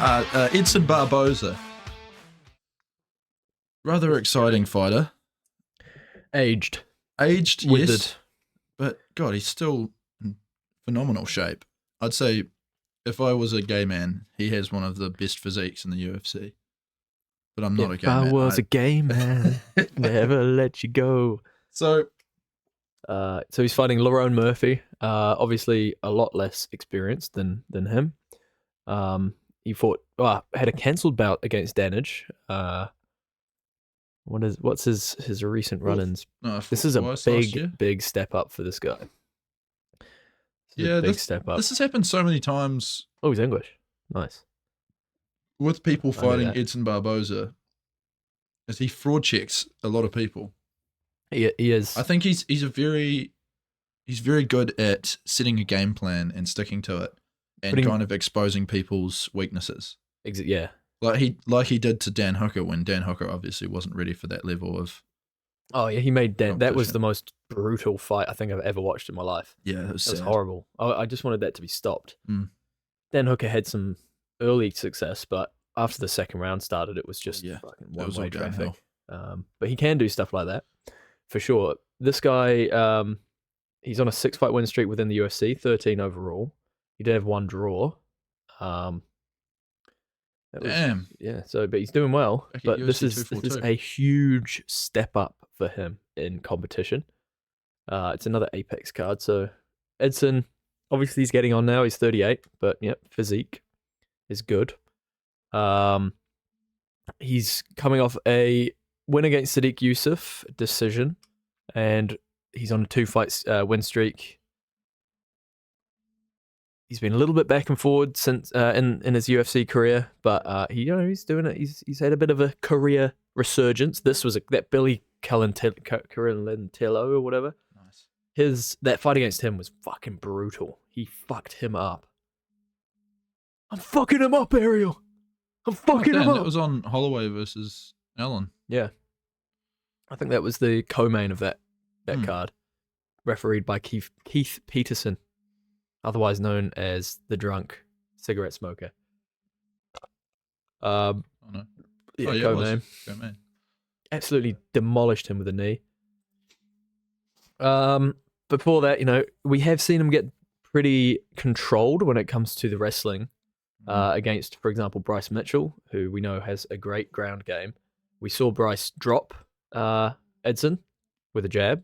Edson Barboza. Rather exciting fighter. Aged. Withered. Yes. But, God, he's still in phenomenal shape. I'd say if I was a gay man, he has one of the best physiques in the UFC. But I'm not a gay man. If I was a gay man, never let you go. So he's fighting Lerone Murphy. Obviously, a lot less experienced than him. He had a cancelled bout against Danage. What's his recent run-ins? This is a big step up for this guy. Big step up. This has happened so many times. Oh, he's English. Nice. With people fighting Edson Barboza, as he fraud checks a lot of people. He is. I think he's very good at setting a game plan and sticking to it, and kind of exposing people's weaknesses. Yeah. Like he did to Dan Hooker when Dan Hooker obviously wasn't ready for that level of. Oh yeah, he made Dan. That was the most brutal fight I think I've ever watched in my life. Yeah, it was horrible. I just wanted that to be stopped. Mm. Dan Hooker had some early success, but after the second round started, it was just fucking one-way traffic. But he can do stuff like that, for sure. This guy, he's on a 6-fight win streak within the UFC, 13 overall. He did have one draw. Damn. Yeah, but he's doing well. But this is a huge step up for him in competition. It's another Apex card. So Edson, obviously he's getting on now. He's 38, but physique is good. He's coming off a win against Sadiq Yusuf, decision, and he's on a 2-fight win streak. He's been a little bit back and forward since in his UFC career, but he's doing it. He's had a bit of a career resurgence. This was that Billy Carillantello or whatever. Nice. That fight against him was fucking brutal. He fucked him up. I'm fucking him up, Ariel. I'm fucking him up. It was on Holloway versus Allen. Yeah, I think that was the co-main of that card, refereed by Keith Peterson, otherwise known as the drunk cigarette smoker. No. Co-main. Absolutely demolished him with a knee. Before that, we have seen him get pretty controlled when it comes to the wrestling. Against, for example, Bryce Mitchell, who we know has a great ground game. We saw Bryce drop Edson with a jab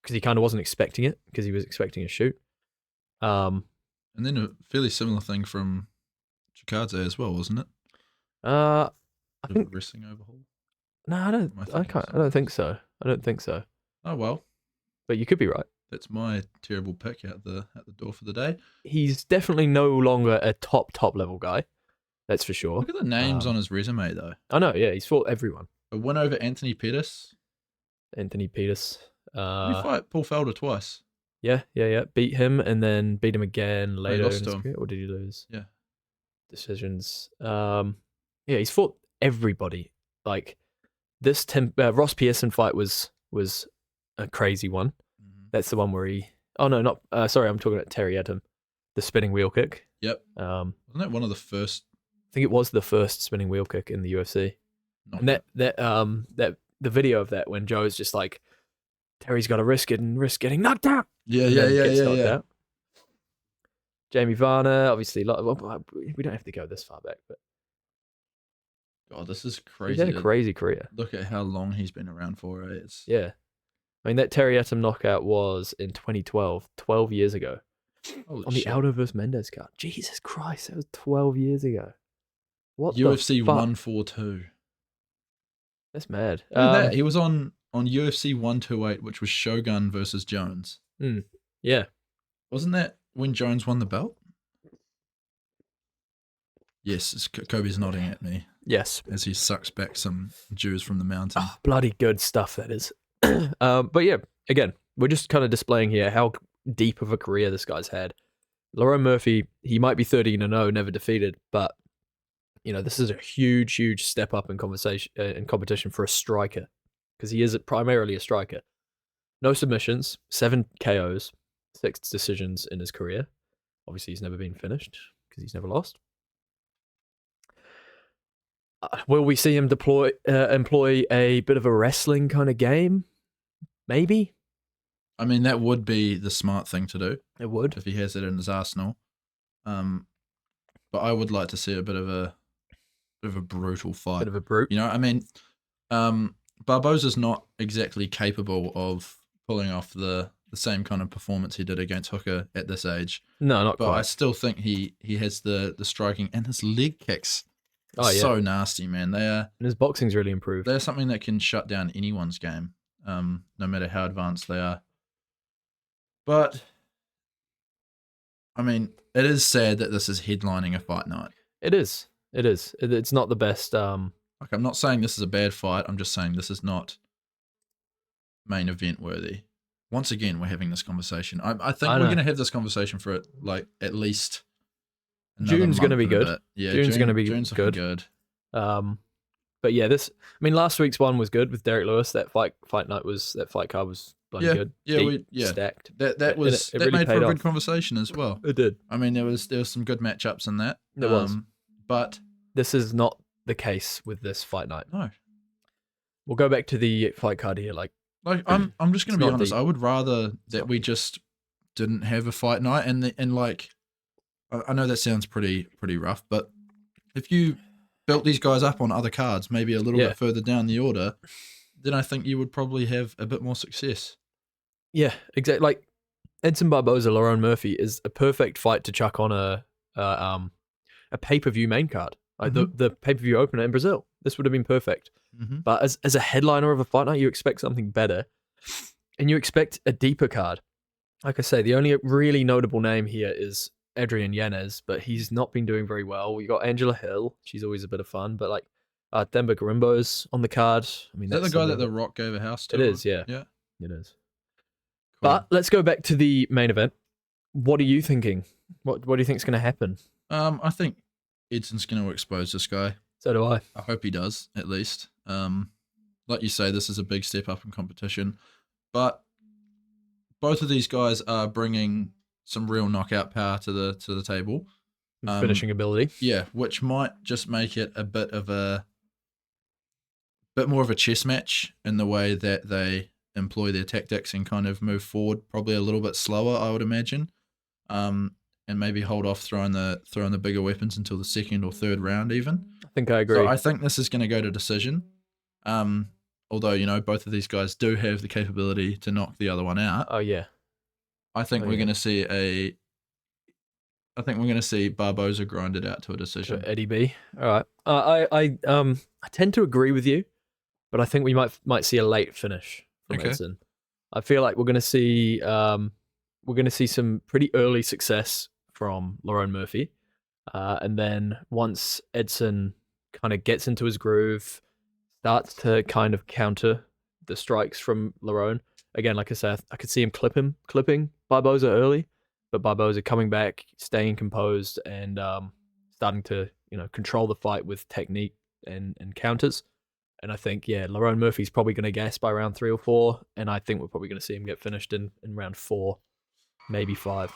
because he kind of wasn't expecting it, because he was expecting a shoot. And then a fairly similar thing from Chikadze as well, wasn't it? I think wrestling overhaul. No, I don't think so. Oh well, but you could be right. That's my terrible pick out the door for the day. He's definitely no longer a top level guy. That's for sure. Look at the names on his resume, though. I know, yeah, he's fought everyone. A win over Anthony Pettis. He fight Paul Felder twice. Yeah. Beat him and then beat him again later. Lost to him. Or did he lose? Yeah. Decisions. He's fought everybody. Like this Ross Pearson fight was a crazy one. That's the one where he... Oh, no, not... sorry, I'm talking about Terry Adam. The spinning wheel kick. Yep. Wasn't that one of the first... I think it was the first spinning wheel kick in the UFC. And the video of that when Joe's just like, Terry's got to risk getting knocked out. Yeah. Out. Jamie Varner, obviously... we don't have to go this far back, but... God, this is crazy. He's had a crazy career. Look at how long he's been around for. Yeah. I mean, that Terry Atom knockout was in 2012, 12 years ago. Holy on the Aldo vs. Mendez card. Jesus Christ, that was 12 years ago. What UFC the fuck? 142. That's mad. He was on UFC 128, which was Shogun versus Jones. Yeah. Wasn't that when Jones won the belt? Yes, Kobe's nodding at me. Yes. As he sucks back some Jews from the mountain. Oh, bloody good stuff, that is. But yeah, again, we're just kind of displaying here how deep of a career this guy's had. Lerone Murphy, he might be 13-0, never defeated, but this is a huge step up in competition for a striker, because he is primarily a striker. No submissions, 7 KOs, 6 decisions in his career. Obviously, he's never been finished because he's never lost. Will we see him employ a bit of a wrestling kind of game? Maybe. I mean, that would be the smart thing to do. It would. If he has it in his arsenal. But I would like to see a bit of a brutal fight. Bit of a brute. You know, I mean, Barboza's not exactly capable of pulling off the same kind of performance he did against Hooker at this age. No, not But quite. I still think he has the striking, and his leg kicks Oh, yeah. so nasty, man. And his boxing's really improved. They're something that can shut down anyone's game, no matter how advanced they are. But I mean, it is sad that this is headlining a fight night. It is. It's not the best. Like, I'm not saying this is a bad fight. I'm just saying this is not main event worthy. Once again, we're having this conversation. I think we're going to have this conversation for like at least June's going to be good. Yeah, June's going to be June's good. But yeah, last week's one was good with Derek Lewis. That fight card was bloody good. Yeah, stacked. That was it that really made for a paid good off. conversation as well. It did. I mean, there was some good matchups in that. There was. But this is not the case with this fight night. No. We'll go back to the fight card here. Like I'm just going to be honest. deep. I would rather that we just didn't have a fight night, and like, I know that sounds pretty rough, but if you built these guys up on other cards, maybe a little bit further down the order, then I think you would probably have a bit more success. Yeah, exactly. Like Edson Barboza, Lerone Murphy is a perfect fight to chuck on a pay-per-view main card, like the pay-per-view opener in Brazil. This would have been perfect. Mm-hmm. But as a headliner of a fight night, you expect something better, and you expect a deeper card. Like I say, the only really notable name here is Adrian Yanez, but he's not been doing very well. We got Angela Hill. She's always a bit of fun, but like Demba Garimbo's on the card. I mean, is that the guy that The Rock gave a house to? It is, yeah. Yeah. It is. Cool. But let's go back to the main event. What are you thinking? What do you think is going to happen? I think Edson's going to expose this guy. So do I. I hope he does, at least. Like you say, this is a big step up in competition, but both of these guys are bringing some real knockout power to the table. Finishing ability. Yeah, which might just make it a bit more of a chess match in the way that they employ their tactics and kind of move forward, probably a little bit slower, I would imagine. And maybe hold off throwing the bigger weapons until the second or third round even. I think I agree. So I think this is going to go to decision. Although, you know, both of these guys do have the capability to knock the other one out. Oh yeah. I think we're going to see Barboza grinded out to a decision. Eddie B. All right. I tend to agree with you, but I think we might see a late finish from Edson. I feel like we're going to see some pretty early success from Lerone Murphy, and then once Edson kind of gets into his groove, starts to kind of counter the strikes from Lerone. Again, like I said, I could see him clipping Barboza early, but Barboza coming back, staying composed, and starting to control the fight with technique and counters. And I think Lerone Murphy's probably going to gas by round 3 or 4, and I think we're probably going to see him get finished in round 4, maybe 5.